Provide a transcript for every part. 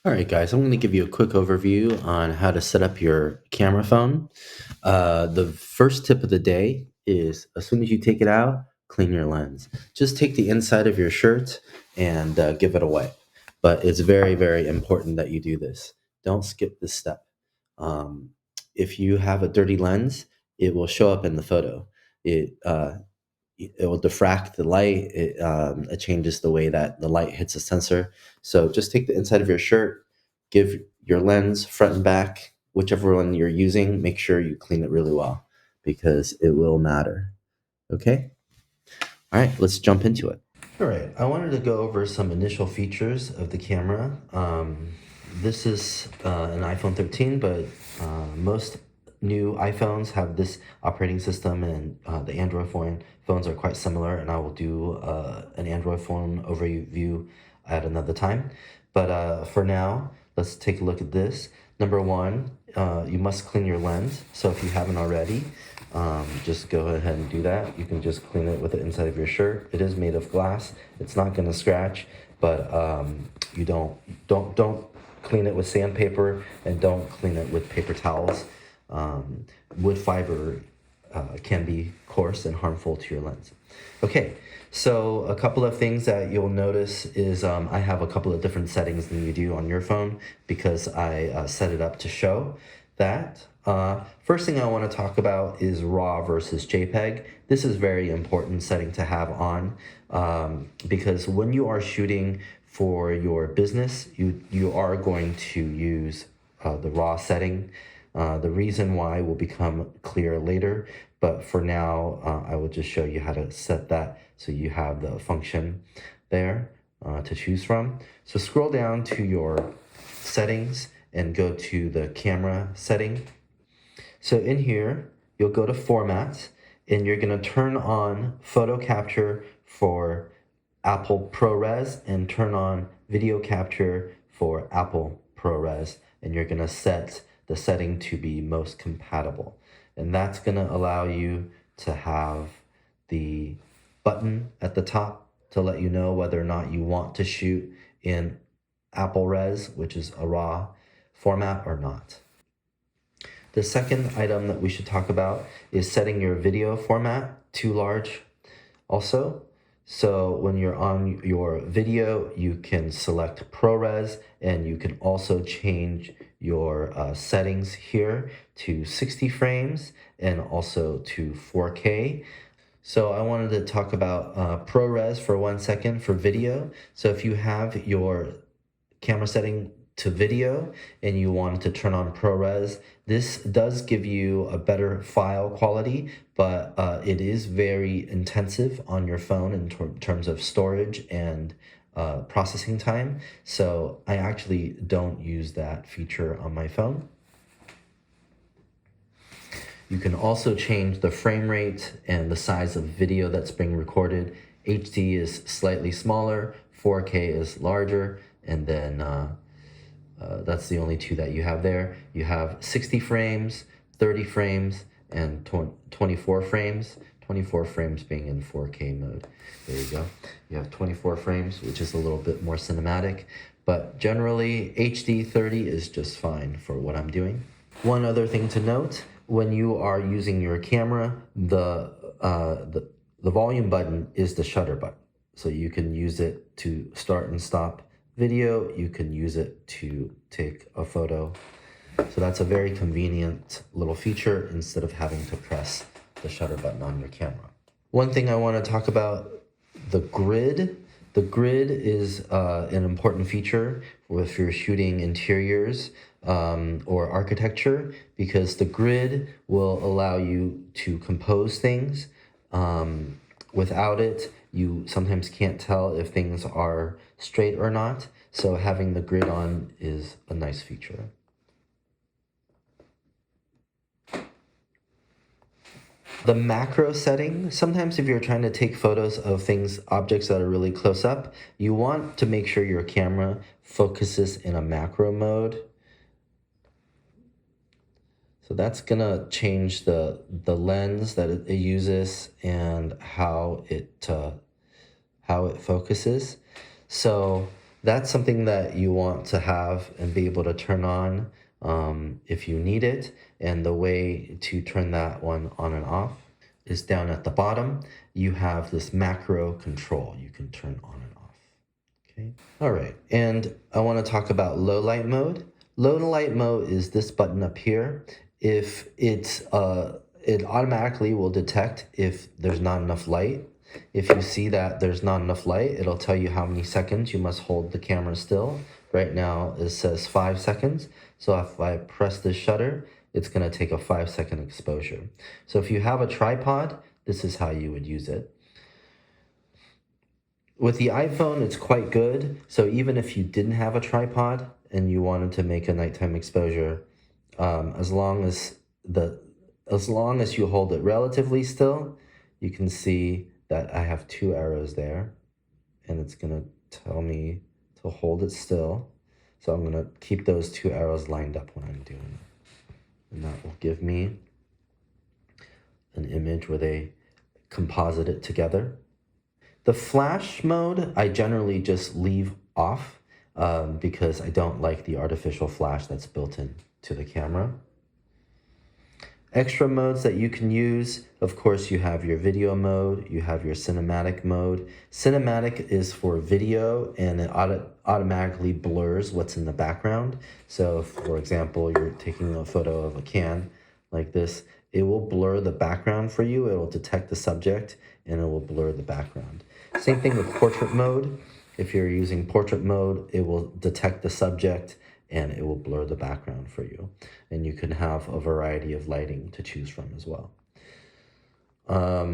All right, guys, I'm going to give you a quick overview on how to set up your camera phone. The first tip of the day is as soon as you take it out, clean your lens. Just take the inside of your shirt and give it away. But it's very, very important that you do this. Don't skip this step. Um, if you have a dirty lens, it will show up in the photo. It will diffract the light. It changes the way that the light hits the sensor. So just take the inside of your shirt, give your lens front and back, whichever one you're using, make sure you clean it really well because it will matter. Okay? All right, let's jump into it. All right, I wanted to go over some initial features of the camera. This is an iPhone 13, but most new iPhones have this operating system, and the Android phones are quite similar, and I will do an Android phone overview at another time. But for now, let's take a look at this. Number one, you must clean your lens. So if you haven't already, just go ahead and do that. You can just clean it with the inside of your shirt. It is made of glass. It's not going to scratch, but you don't clean it with sandpaper, and don't clean it with paper towels. Wood fiber can be coarse and harmful to your lens. Okay, so a couple of things that you'll notice is I have a couple of different settings than you do on your phone because I set it up to show that. First thing I want to talk about is RAW versus JPEG. This is very important setting to have on because when you are shooting for your business, you are going to use the RAW setting. The reason why will become clear later, but for now, I will just show you how to set that so you have the function there to choose from. So scroll down to your settings and go to the camera setting. So in here, you'll go to Format, and you're going to turn on photo capture for Apple ProRes and turn on video capture for Apple ProRes, and you're going to set the setting to be most compatible. And that's going to allow you to have the button at the top to let you know whether or not you want to shoot in Apple Res, which is a RAW format, or not. The second item that we should talk about is setting your video format to large also. So when you're on your video, you can select ProRes, and you can also change your settings here to 60 frames and also to 4K. So I wanted to talk about ProRes for 1 second for video. So if you have your camera setting to video and you wanted to turn on ProRes, this does give you a better file quality, but it is very intensive on your phone in terms of storage and processing time. So I actually don't use that feature on my phone. You can also change the frame rate and the size of video that's being recorded. HD is slightly smaller, 4K is larger, and then that's the only two that you have there. You have 60 frames, 30 frames, and 24 frames. 24 frames being in 4K mode. There you go. You have 24 frames, which is a little bit more cinematic, but generally HD 30 is just fine for what I'm doing. One other thing to note, when you are using your camera, the volume button is the shutter button. So you can use it to start and stop video. You can use it to take a photo. So that's a very convenient little feature instead of having to press the shutter button on your camera. One thing I want to talk about, the grid. The grid is an important feature if you're shooting interiors or architecture, because the grid will allow you to compose things. Without it, you sometimes can't tell if things are straight or not. So having the grid on is a nice feature. The macro setting, sometimes if you're trying to take photos of things, objects that are really close up, you want to make sure your camera focuses in a macro mode. So that's gonna change the lens that it uses and how it focuses. So That's something that you want to have and be able to turn on if you need it. And the way to turn that one on and off is down at the bottom. You have this macro control you can turn on and off. Okay. All right. And I want to talk about low light mode. Low light mode is this button up here. If it automatically will detect if there's not enough light. If you see that there's not enough light, it'll tell you how many seconds you must hold the camera still. Right now it says 5 seconds. So if I press this shutter, it's going to take a 5-second exposure. So if you have a tripod, this is how you would use it. With the iPhone, it's quite good. So even if you didn't have a tripod and you wanted to make a nighttime exposure, as long as you hold it relatively still, you can see that I have 2 arrows there, and it's gonna tell me to hold it still. So I'm gonna keep those 2 arrows lined up when I'm doing it. And that will give me an image where they composite it together. The flash mode, I generally just leave off because I don't like the artificial flash that's built in to the camera. Extra modes that you can use, of course, you have your video mode, you have your cinematic mode. Cinematic is for video, and it automatically blurs what's in the background. So, for example, you're taking a photo of a can like this, it will blur the background for you. It will detect the subject, and it will blur the background. Same thing with portrait mode. If you're using portrait mode, it will detect the subject and it will blur the background for you. And you can have a variety of lighting to choose from as well. A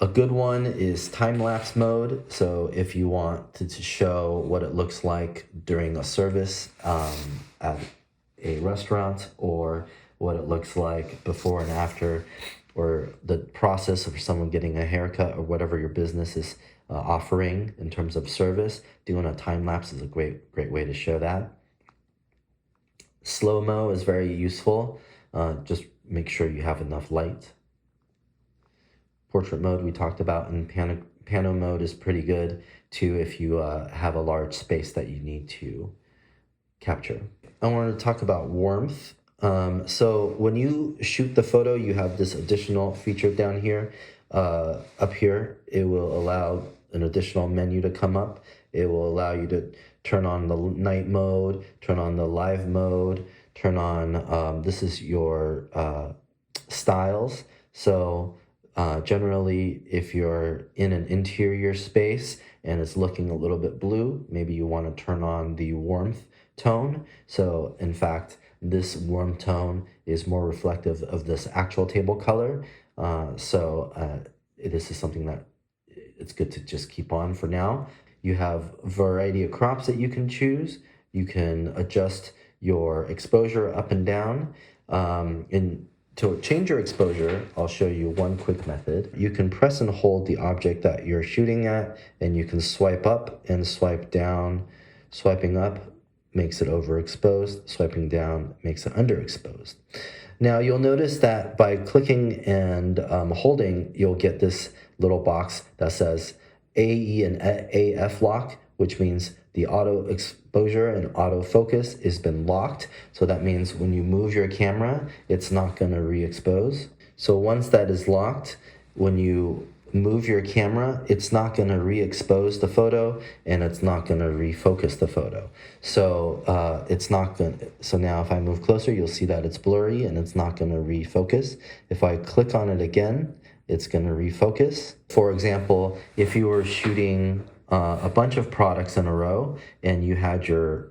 good one is time-lapse mode. So if you want to show what it looks like during a service at a restaurant, or what it looks like before and after, or the process of someone getting a haircut, or whatever your business is offering in terms of service, doing a time lapse is a great way to show that. Slow-mo is very useful. Just make sure you have enough light. Portrait mode we talked about, and pano mode is pretty good too if you have a large space that you need to capture. I wanted to talk about warmth. So when you shoot the photo, you have this additional feature down here. Up here, it will allow an additional menu to come up. It will allow you to turn on the night mode, turn on the live mode, turn on, this is your styles. So generally, if you're in an interior space and it's looking a little bit blue, maybe you want to turn on the warmth tone. So in fact, this warm tone is more reflective of this actual table color. This is something that it's good to just keep on for now. You have a variety of crops that you can choose. You can adjust your exposure up and down. And to change your exposure, I'll show you one quick method. You can press and hold the object that you're shooting at, and you can swipe up and swipe down. Swiping up makes it overexposed. Swiping down makes it underexposed. Now you'll notice that by clicking and holding, you'll get this little box that says AE and AF lock, which means the auto exposure and auto focus has been locked. So that means when you move your camera, it's not going to re-expose. So once that is locked, when you move your camera, it's not going to re-expose the photo, and it's not going to refocus the photo. So it's not going to, so now if I move closer, you'll see that it's blurry and it's not going to refocus. If I click on it again, it's going to refocus. For example, if you were shooting a bunch of products in a row and you had your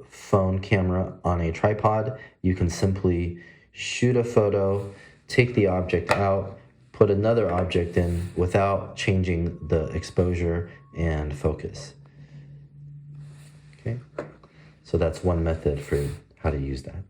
phone camera on a tripod, you can simply shoot a photo, take the object out, put another object in without changing the exposure and focus. Okay, so that's one method for how to use that.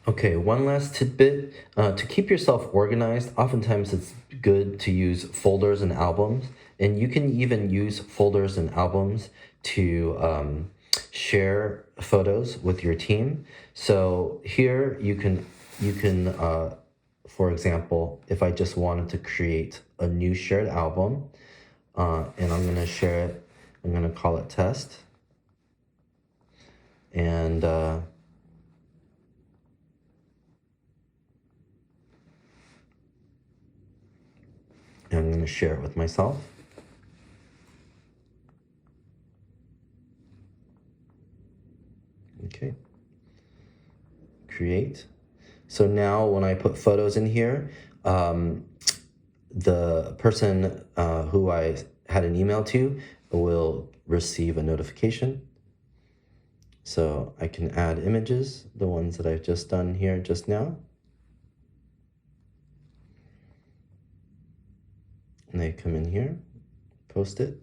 Okay, one last tidbit. To keep yourself organized, oftentimes it's good to use folders and albums, and you can even use folders and albums to share photos with your team. So here you can for example, if I just wanted to create a new shared album, and I'm going to share it. I'm going to call it test. And I'm going to share it with myself. Okay. Create. So now when I put photos in here, the person who I had an email to will receive a notification. So I can add images, the ones that I've just done here just now. And they come in here, post it.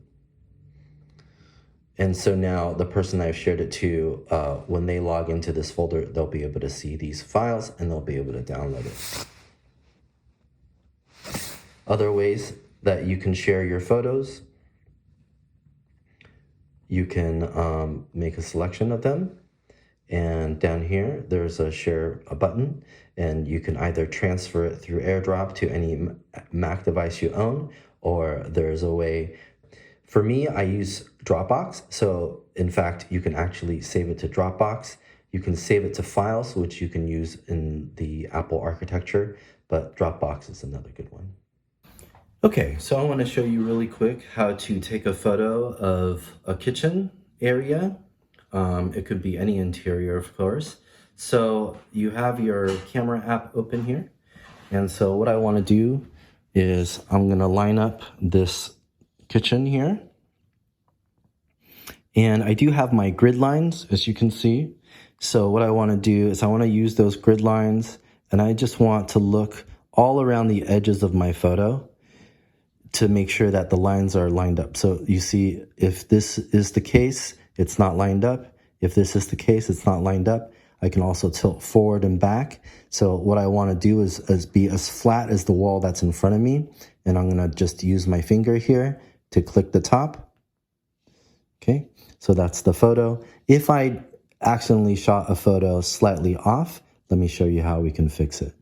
And so now the person I've shared it to, when they log into this folder, they'll be able to see these files and they'll be able to download it. Other ways that you can share your photos, you can make a selection of them. And down here, there's a share a button, and you can either transfer it through AirDrop to any Mac device you own, or there's a way. For me, I use Dropbox. So in fact, you can actually save it to Dropbox. You can save it to files, which you can use in the Apple architecture, but Dropbox is another good one. Okay, so I want to show you really quick how to take a photo of a kitchen area. It could be any interior, of course. So you have your camera app open here. And so what I want to do is I'm going to line up this kitchen here. And I do have my grid lines, as you can see. So what I want to do is I want to use those grid lines, and I just want to look all around the edges of my photo to make sure that the lines are lined up. So you see, if this is the case, it's not lined up. If this is the case, it's not lined up. I can also tilt forward and back. So what I want to do is be as flat as the wall that's in front of me. And I'm going to just use my finger here to click the top. Okay, so that's the photo. If I accidentally shot a photo slightly off, let me show you how we can fix it.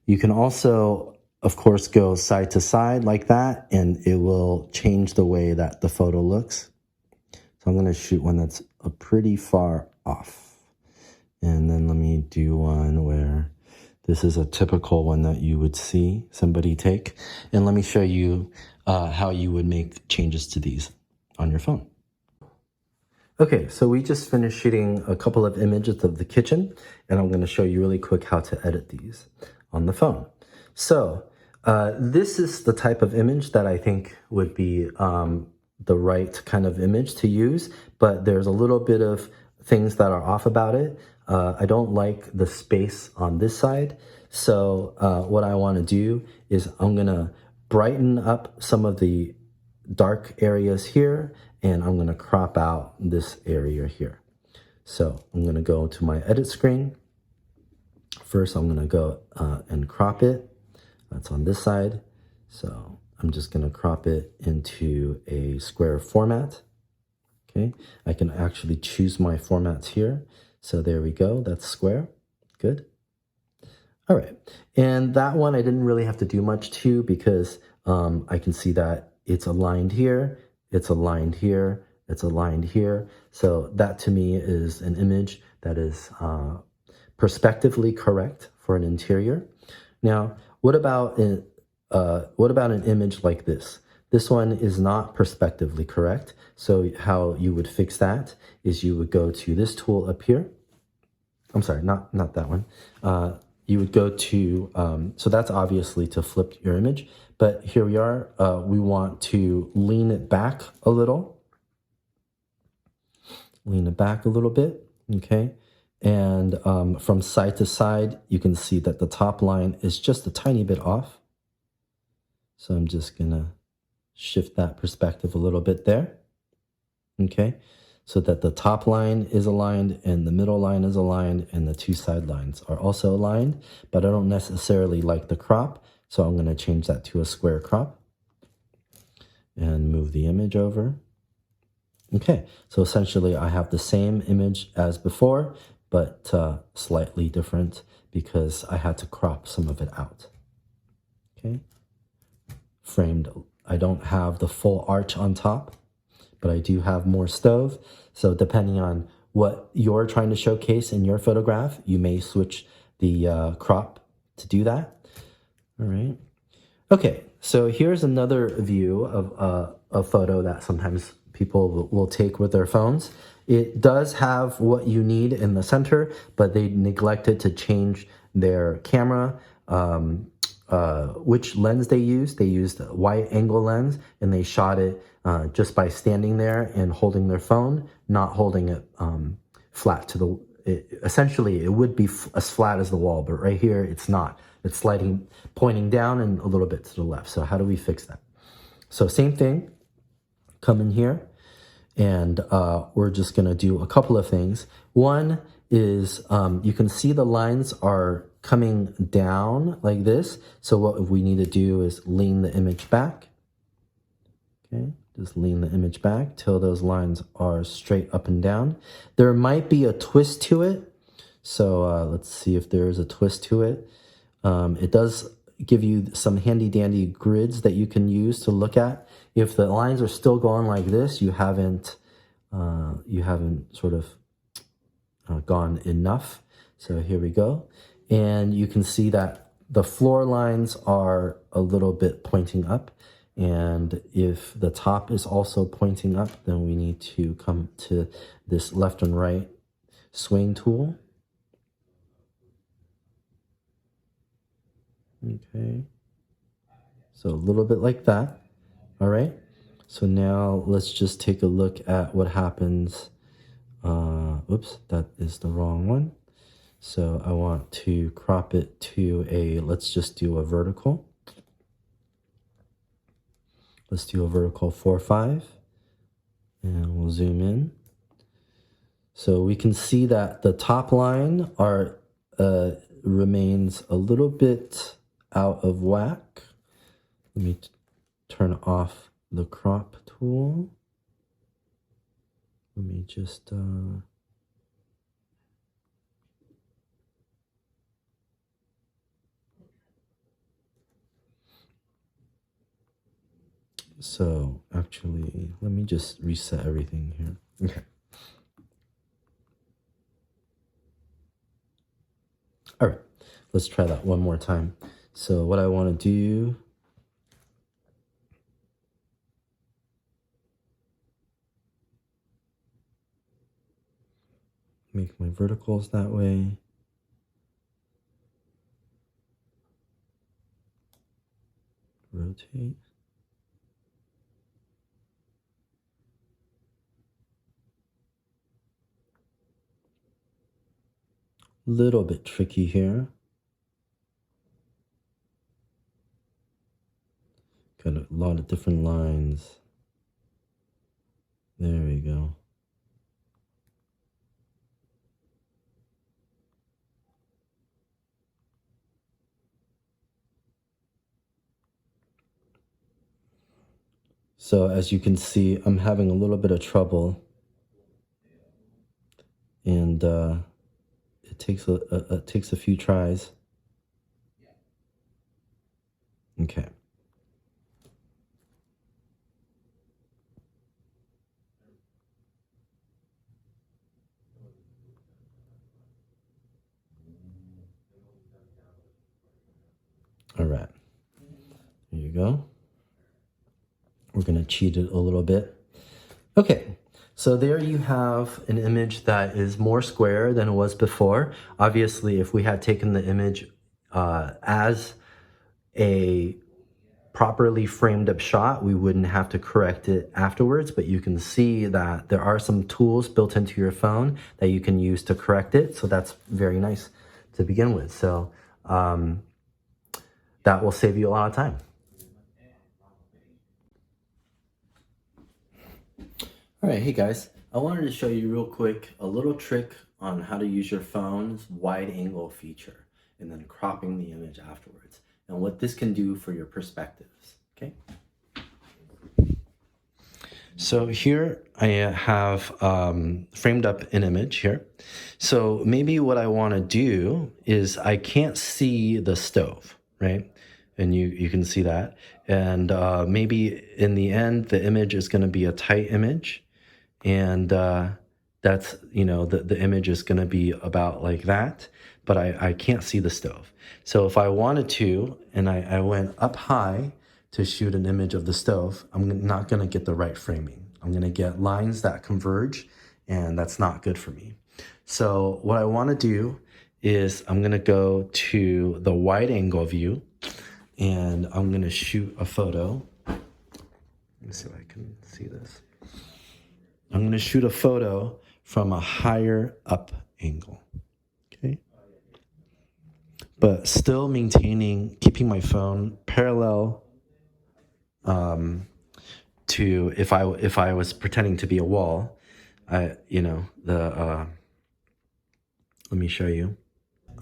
You can also, of course, go side to side like that, and it will change the way that the photo looks. So I'm going to shoot one that's pretty far off. And then let me do one where this is a typical one that you would see somebody take. And let me show you how you would make changes to these on your phone. Okay, so we just finished shooting a couple of images of the kitchen, and I'm going to show you really quick how to edit these on the phone. So this is the type of image that I think would be the right kind of image to use, but there's a little bit of things that are off about it. I don't like the space on this side. So what I want to do is I'm going to brighten up some of the dark areas here, and I'm going to crop out this area here. So I'm going to go to my edit screen. First, I'm going to go and crop it. That's on this side. So I'm just going to crop it into a square format. Okay, I can actually choose my formats here. So there we go. That's square. Good. All right. And that one I didn't really have to do much to, because I can see that it's aligned here, it's aligned here, it's aligned here. So that to me is an image that is perspectively correct for an interior. Now, what about an image like this? This one is not perspectively correct. So how you would fix that is you would go to this tool up here. I'm sorry, not that one. You would go to, so that's obviously to flip your image, but here we are. We want to lean it back a little. Lean it back a little bit, okay? And from side to side, you can see that the top line is just a tiny bit off. So I'm just gonna shift that perspective a little bit there, okay? So that the top line is aligned and the middle line is aligned and the two side lines are also aligned, but I don't necessarily like the crop, so I'm gonna change that to a square crop and move the image over. Okay, so essentially I have the same image as before, but slightly different because I had to crop some of it out. Okay, framed I don't have the full arch on top, but I do have more stove. So depending on what you're trying to showcase in your photograph, you may switch the crop to do that. All right. Okay, so here's another view of a photo that sometimes people will take with their phones. It does have what you need in the center, but they neglected to change their camera, which lens they used. They used a wide angle lens, and they shot it just by standing there and holding their phone, not holding it flat to the. Essentially, it would be as flat as the wall, but right here it's not. It's sliding, pointing down and a little bit to the left. So how do we fix that? So same thing. Come in here, and we're just gonna do a couple of things. One is you can see the lines are coming down like this. So what we need to do is lean the image back. Okay, just lean the image back till those lines are straight up and down. There might be a twist to it. So let's see if there's a twist to it. It does give you some handy dandy grids that you can use to look at. If the lines are still going like this, you haven't sort of gone enough. So here we go. And you can see that the floor lines are a little bit pointing up. And if the top is also pointing up, then we need to come to this left and right swing tool. Okay. So a little bit like that. All right. So now let's just take a look at what happens. Oops, that is the wrong one. So I want to crop it to let's just do a vertical. Let's do a vertical 4:5, and we'll zoom in. So we can see that the top line remains a little bit out of whack. Let me turn off the crop tool. Let me just so actually, let me just reset everything here. Okay. All right, let's try that one more time. So what I want to do, make my verticals that way. Rotate. Little bit tricky here. Got a lot of different lines. There we go. So as you can see, I'm having a little bit of trouble, and it takes a few tries. Okay. All right. There you go. We're going to cheat it a little bit. Okay, so there you have an image that is more square than it was before. Obviously, if we had taken the image as a properly framed up shot, we wouldn't have to correct it afterwards, but you can see that there are some tools built into your phone that you can use to correct it. So that's very nice to begin with. So that will save you a lot of time. All right, hey guys, I wanted to show you real quick a little trick on how to use your phone's wide angle feature and then cropping the image afterwards and what this can do for your perspectives, okay? So here I have framed up an image here. So maybe what I want to do is I can't see the stove, right? And you can see that. and maybe in the end the image is going to be a tight image, and that's, the image is going to be about like that, but I can't see the stove. So if I wanted to, and I went up high to shoot an image of the stove, I'm not going to get the right framing. I'm going to get lines that converge, and that's not good for me. So what I want to do is I'm going to go to the wide angle view, and I'm going to shoot a photo. Let me see if I can see this. I'm going to shoot a photo from a higher up angle, okay? But still keeping my phone parallel to, if I was pretending to be a wall, let me show you.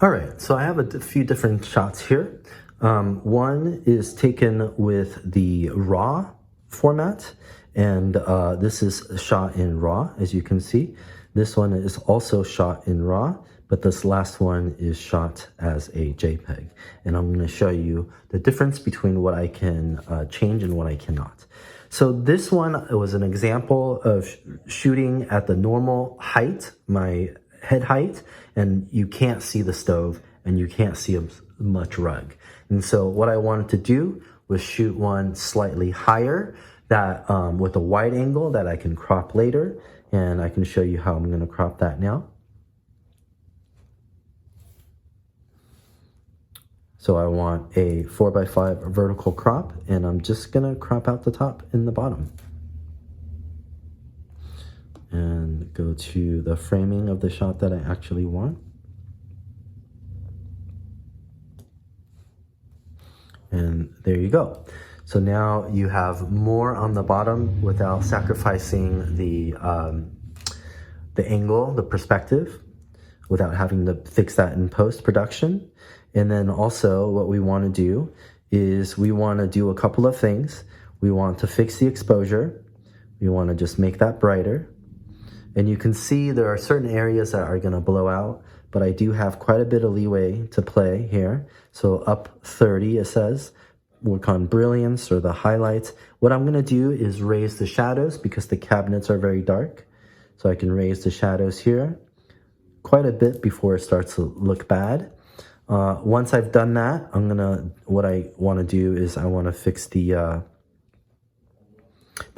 All right, so I have a few different shots here. One is taken with the RAW format, and this is shot in RAW, as you can see. This one is also shot in RAW, but this last one is shot as a JPEG. And I'm going to show you the difference between what I can change and what I cannot. So this one was an example of shooting at the normal height, my head height, and you can't see the stove and you can't see much rug. And so what I wanted to do was shoot one slightly higher, that with a wide angle that I can crop later, and I can show you how I'm going to crop that now. So I want a 4x5 vertical crop, and I'm just going to crop out the top and the bottom. And go to the framing of the shot that I actually want. And there you go. So now you have more on the bottom without sacrificing the angle, the perspective, without having to fix that in post-production. And then also what we want to do is we want to do a couple of things. We want to fix the exposure. We want to just make that brighter. And you can see there are certain areas that are going to blow out, but I do have quite a bit of leeway to play here. So up 30, it says, work on brilliance or the highlights. What I'm going to do is raise the shadows because the cabinets are very dark. So I can raise the shadows here quite a bit before it starts to look bad. Once I've done that, what I want to do is I want to fix the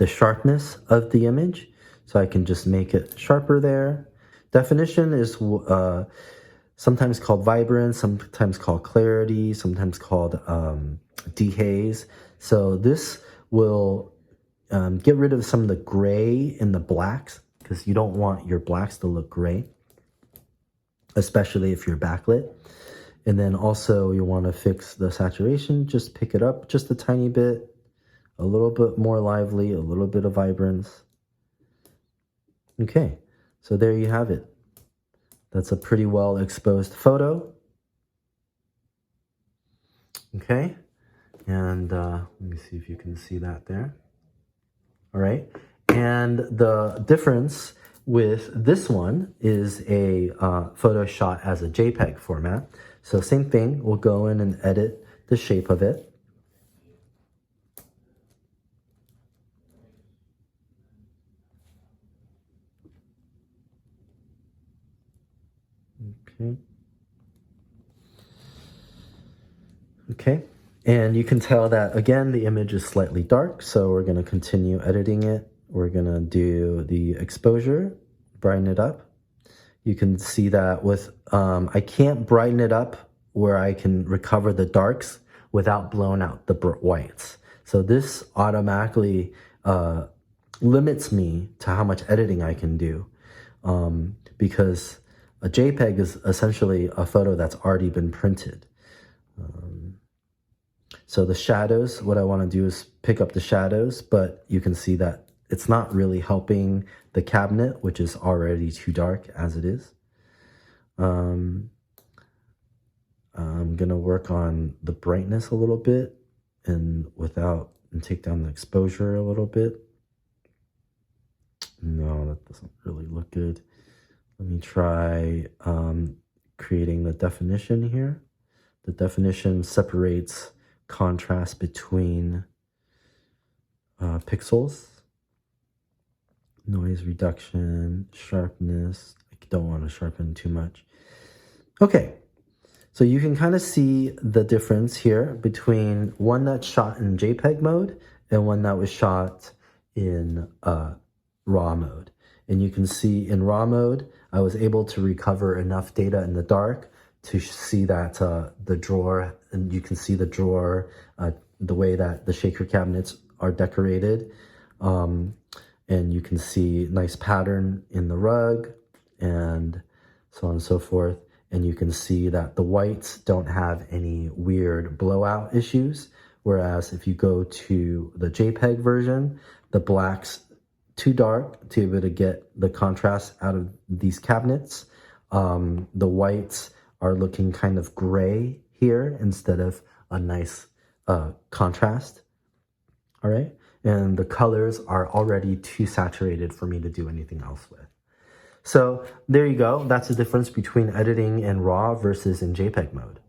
sharpness of the image. So I can just make it sharper there. Definition is sometimes called vibrance, sometimes called clarity, sometimes called dehaze. So this will get rid of some of the gray and the blacks, because you don't want your blacks to look gray, especially if you're backlit. And then also you want to fix the saturation, just pick it up just a tiny bit, a little bit more lively, a little bit of vibrance. Okay, so there you have it. That's a pretty well exposed photo. Okay, and let me see if you can see that there. All right, and the difference with this one is a photo shot as a JPEG format. So same thing, we'll go in and edit the shape of it. Okay, and you can tell that, again, the image is slightly dark, so we're going to continue editing it. We're going to do the exposure, brighten it up. You can see that with, I can't brighten it up where I can recover the darks without blowing out the whites. So this automatically limits me to how much editing I can do, because a JPEG is essentially a photo that's already been printed. So the shadows, what I want to do is pick up the shadows, but you can see that it's not really helping the cabinet, which is already too dark as it is. I'm going to work on the brightness a little bit and take down the exposure a little bit. No, that doesn't really look good. Let me try creating the definition here. The definition separates contrast between pixels, noise reduction, sharpness. I don't want to sharpen too much. Okay, so you can kind of see the difference here between one that's shot in JPEG mode and one that was shot in RAW mode. And you can see in RAW mode, I was able to recover enough data in the dark to see that the drawer, and you can see the drawer, the way that the shaker cabinets are decorated. And you can see nice pattern in the rug and so on and so forth. And you can see that the whites don't have any weird blowout issues. Whereas if you go to the JPEG version, the black's too dark to be able to get the contrast out of these cabinets. The whites are looking kind of gray here instead of a nice contrast. All right. And the colors are already too saturated for me to do anything else with. So there you go. That's the difference between editing in RAW versus in JPEG mode.